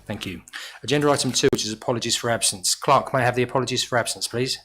Thank you. Agenda item 2, which is apologies for absence. Clerk, may I have the apologies for absence, please?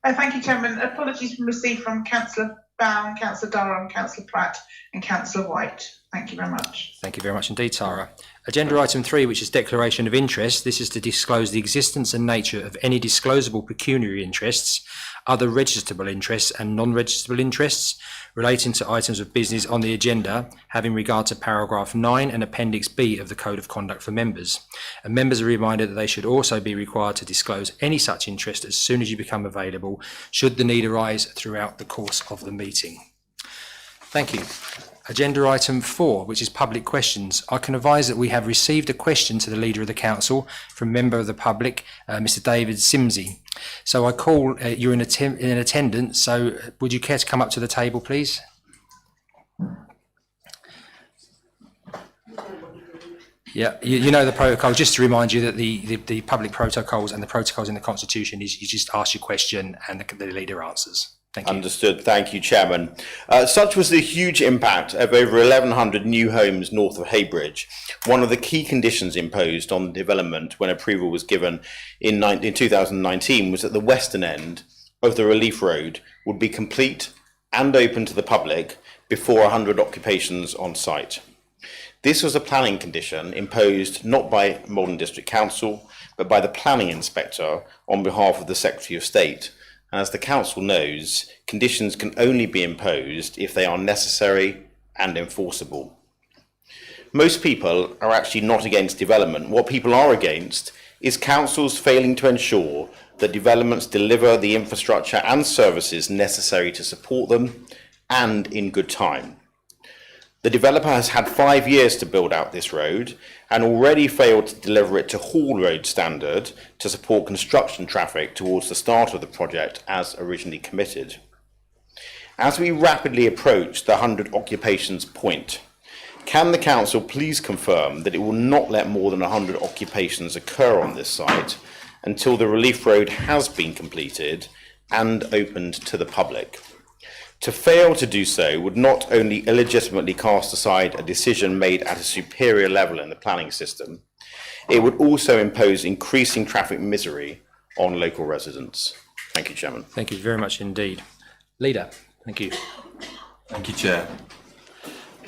Thank you, Chairman. Apologies received from Councillor Bown, Councillor Durham, Councillor Pratt and Councillor White. Thank you very much. Thank you very much indeed, Tara. Agenda item 3, which is declaration of interest. This is to disclose the existence and nature of any disclosable pecuniary interests, other registrable interests and non-registrable interests relating to items of business on the agenda, having regard to paragraph 9 and appendix B of the Code of Conduct for members. And members are reminded that they should also be required to disclose any such interest as soon as you become available, should the need arise throughout the course of the meeting. Thank you. Agenda item 4, which is public questions. I can advise that we have received a question to the Leader of the Council from a member of the public, Mr David Simsey. So I call you're in attendance, so would you care to come up to the table, please? Yeah, you know the protocol. Just to remind you that the public protocols and the protocols in the Constitution is you just ask your question and the Leader answers. Thank you. Understood. Thank you, Chairman. Such was the huge impact of over 1,100 new homes north of Heybridge. One of the key conditions imposed on the development when approval was given in 2019 was that the western end of the relief road would be complete and open to the public before 100 occupations on site. This was a planning condition imposed not by Maldon District Council, but by the planning inspector on behalf of the Secretary of State. And as the Council knows, conditions can only be imposed if they are necessary and enforceable. Most people are actually not against development. What people are against is councils failing to ensure that developments deliver the infrastructure and services necessary to support them, and in good time. The developer has had 5 years to build out this road and already failed to deliver it to haul road standard to support construction traffic towards the start of the project as originally committed. As we rapidly approach the 100 occupations point, can the Council please confirm that it will not let more than 100 occupations occur on this site until the relief road has been completed and opened to the public? To fail to do so would not only illegitimately cast aside a decision made at a superior level in the planning system, it would also impose increasing traffic misery on local residents. Thank you, Chairman. Thank you very much indeed. Leader, thank you. Thank you, Chair.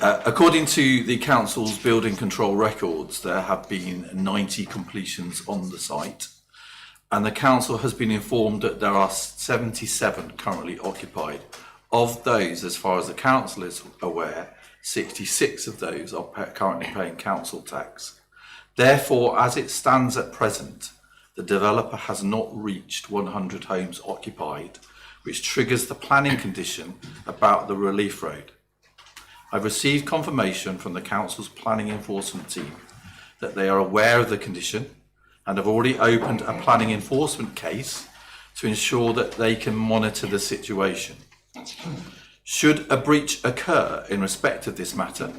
According to the Council's building control records, there have been 90 completions on the site, and the Council has been informed that there are 77 currently occupied. Of those, as far as the Council is aware, 66 of those are currently paying council tax. Therefore, as it stands at present, the developer has not reached 100 homes occupied, which triggers the planning condition about the relief road. I've received confirmation from the Council's planning enforcement team that they are aware of the condition and have already opened a planning enforcement case to ensure that they can monitor the situation. Should a breach occur in respect of this matter,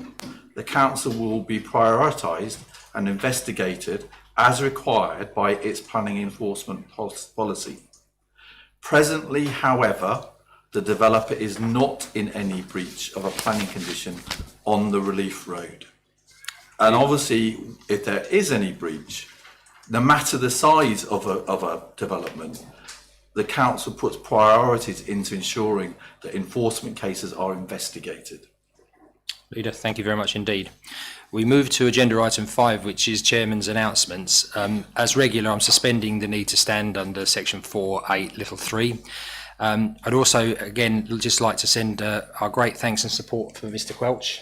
the Council will be prioritised and investigated as required by its planning enforcement policy. Presently, however, the developer is not in any breach of a planning condition on the relief road. And obviously, if there is any breach, no matter the size of a development, the Council puts priorities into ensuring that enforcement cases are investigated. Leader, thank you very much indeed. We move to agenda item 5, which is Chairman's announcements. As regular, I'm suspending the need to stand under section 4(8)(3). I'd also, again, just like to send our great thanks and support for Mr Quelch.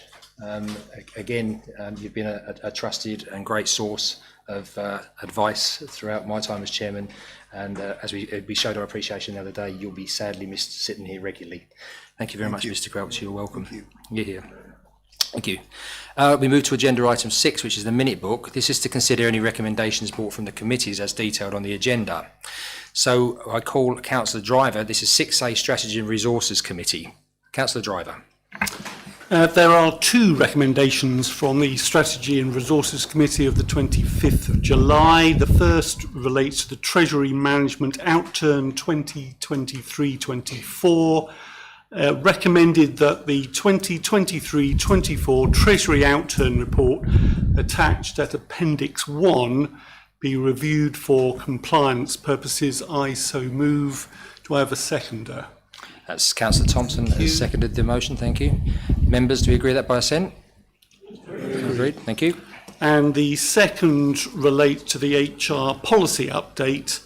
You've been a trusted and great source of advice throughout my time as chairman, and as we showed our appreciation the other day, you'll be sadly missed sitting here regularly. Thank you very much, Mr Quelch. You're welcome. You're here. Thank you. We move to agenda item 6, which is the minute book. This is to consider any recommendations brought from the committees as detailed on the agenda. So I call Councillor Driver. This is 6A Strategy and Resources Committee. Councillor Driver. There are 2 recommendations from the Strategy and Resources Committee of the 25th of July. The first relates to the Treasury Management Outturn 2023-24. recommended that the 2023-24 Treasury Outturn Report attached at Appendix 1 be reviewed for compliance purposes. I so move. Do I have a seconder? That's Councillor Thompson has seconded the motion. Thank you. Members, do we agree that by assent? Agreed. Thank you. And the second relates to the HR policy update.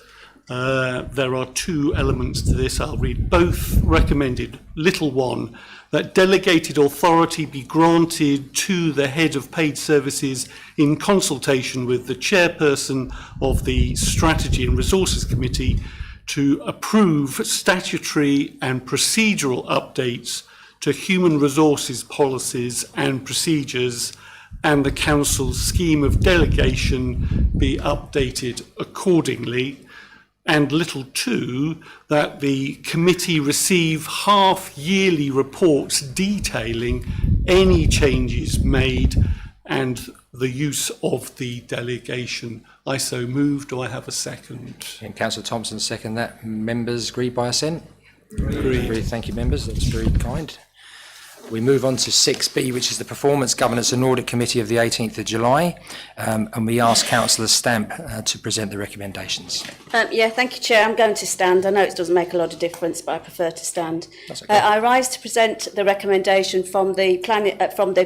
There are two elements to this. I'll read both. Recommended. Little one, that delegated authority be granted to the head of paid services in consultation with the chairperson of the Strategy and Resources Committee to approve statutory and procedural updates to human resources policies and procedures, and the council's scheme of delegation be updated accordingly. And little two, that the committee receive half-yearly reports detailing any changes made and the use of the delegation. I so move. Do I have a second? And Councillor Thompson second that. Members agree by assent? Agreed. Thank you, members. That's very kind. We move on to 6B, which is the Performance, Governance and Audit Committee of the 18th of July, and we ask Councillor Stamp to present the recommendations. Yeah, thank you, Chair. I'm going to stand. I know it doesn't make a lot of difference, but I prefer to stand. That's okay. I rise to present the recommendation from the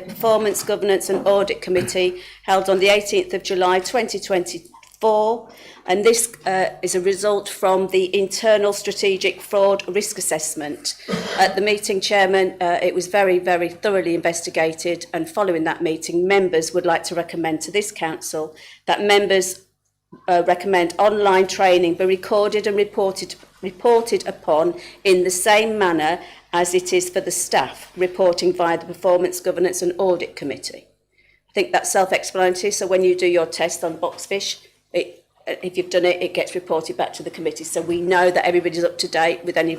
Performance, Governance and Audit Committee held on the 18th of July 2024. And this is a result from the internal strategic fraud risk assessment. At the meeting, Chairman, it was very, very thoroughly investigated, and following that meeting, members would like to recommend to this council that members recommend online training be recorded and reported upon in the same manner as it is for the staff reporting via the Performance, Governance and Audit Committee. I think that's self-explanatory, so when you do your test on boxfish, if you've done it, it gets reported back to the committee. So we know that everybody's up to date with any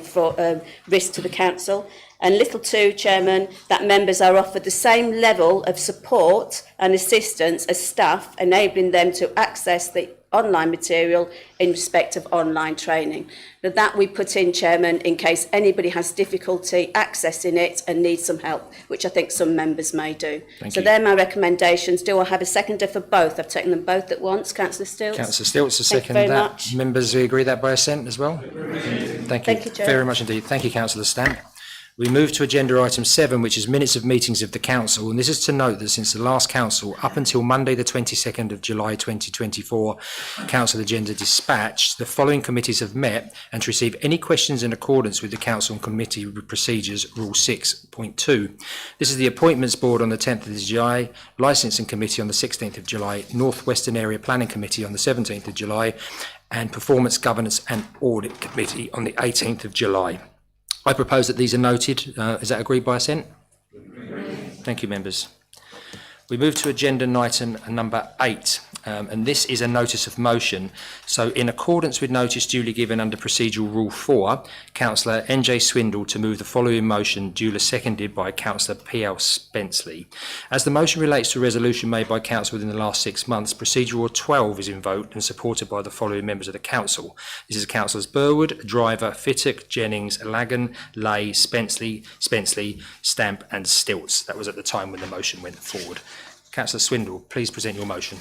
risk to the council. And little two, Chairman, that members are offered the same level of support and assistance as staff, enabling them to access the online material in respect of online training. Now that we put in, Chairman, in case anybody has difficulty accessing it and needs some help, which I think some members may do. Thank so you. they're my recommendations. Do I have a seconder for both? I've taken them both at once. Councillor Stilts. Councillor Stilts to Thank you second very that. much. Members, do you agree that by assent as well? Thank you, Chair. very much indeed. Thank you, Councillor Stamp. We move to agenda item 7, which is minutes of meetings of the council, and this is to note that since the last council, up until Monday the 22nd of July 2024, council agenda dispatched, the following committees have met and to receive any questions in accordance with the council and committee procedures, rule 6.2. This is the Appointments Board on the 10th of July, Licensing Committee on the 16th of July, North Western Area Planning Committee on the 17th of July, and Performance, Governance and Audit Committee on the 18th of July. I propose that these are noted. Is that agreed by assent? Thank you, members. We move to agenda item number 8, and this is a notice of motion. So in accordance with notice duly given under procedural rule 4, Councillor N.J. Swindle to move the following motion, duly seconded by Councillor P.L. Spenceley. As the motion relates to a resolution made by council within the last 6 months, procedural rule 12 is invoked and supported by the following members of the council. This is Councillors Burwood, Driver, Fittock, Jennings, Lagan, Lay, Spenceley, Stamp and Stilts. That was at the time when the motion went forward. Councillor Swindle, please present your motion.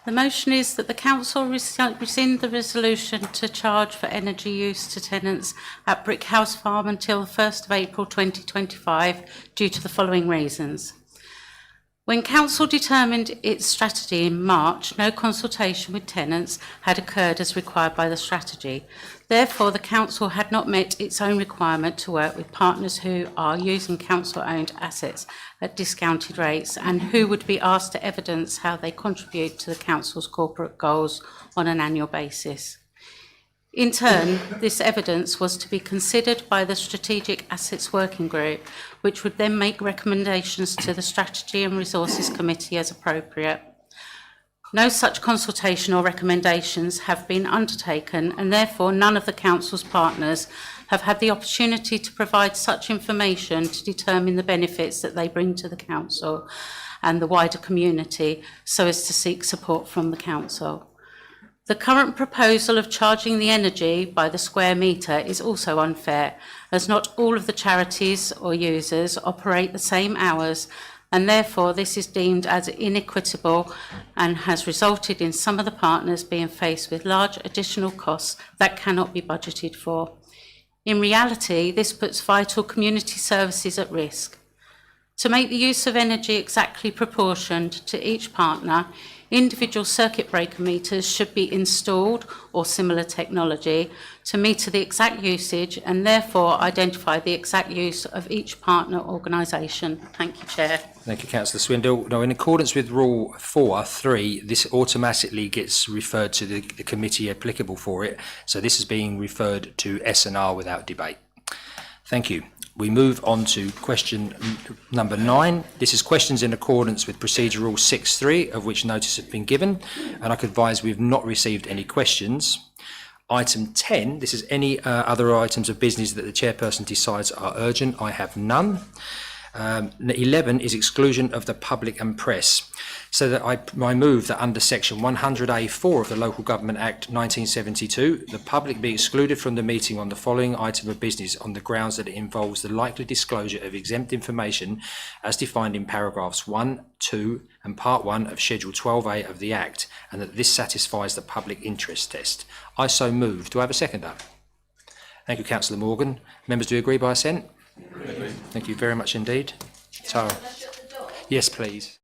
The motion is that the council rescind the resolution to charge for energy use to tenants at Brick House Farm until the 1st of April 2025 due to the following reasons. When council determined its strategy in March, no consultation with tenants had occurred as required by the strategy. Therefore, the council had not met its own requirement to work with partners who are using council-owned assets at discounted rates and who would be asked to evidence how they contribute to the council's corporate goals on an annual basis. In turn, this evidence was to be considered by the Strategic Assets Working Group, which would then make recommendations to the Strategy and Resources Committee as appropriate. No such consultation or recommendations have been undertaken, and therefore none of the council's partners have had the opportunity to provide such information to determine the benefits that they bring to the council and the wider community, so as to seek support from the council. The current proposal of charging the energy by the square metre is also unfair, as not all of the charities or users operate the same hours, and therefore this is deemed as inequitable and has resulted in some of the partners being faced with large additional costs that cannot be budgeted for. In reality, this puts vital community services at risk. To make the use of energy exactly proportioned to each partner, individual circuit breaker meters should be installed or similar technology to meter the exact usage and therefore identify the exact use of each partner organisation. Thank you, Chair. Thank you, Councillor Swindle. Now, in accordance with Rule 4.3, this automatically gets referred to the committee applicable for it. So this is being referred to S&R without debate. Thank you. We move on to question number 9. This is questions in accordance with Procedure Rule 6.3, of which notice has been given, and I can advise we've not received any questions. Item 10, this is any other items of business that the chairperson decides are urgent. I have none. 11 is exclusion of the public and press. So that I move that under section 100A4 of the Local Government Act 1972, the public be excluded from the meeting on the following item of business on the grounds that it involves the likely disclosure of exempt information as defined in paragraphs 1, 2 and part 1 of Schedule 12A of the Act, and that this satisfies the public interest test. I so move. Do I have a seconder? Thank you, Councillor Morgan. Members, do you agree by assent? Thank you very much indeed. Tara. Yes, please.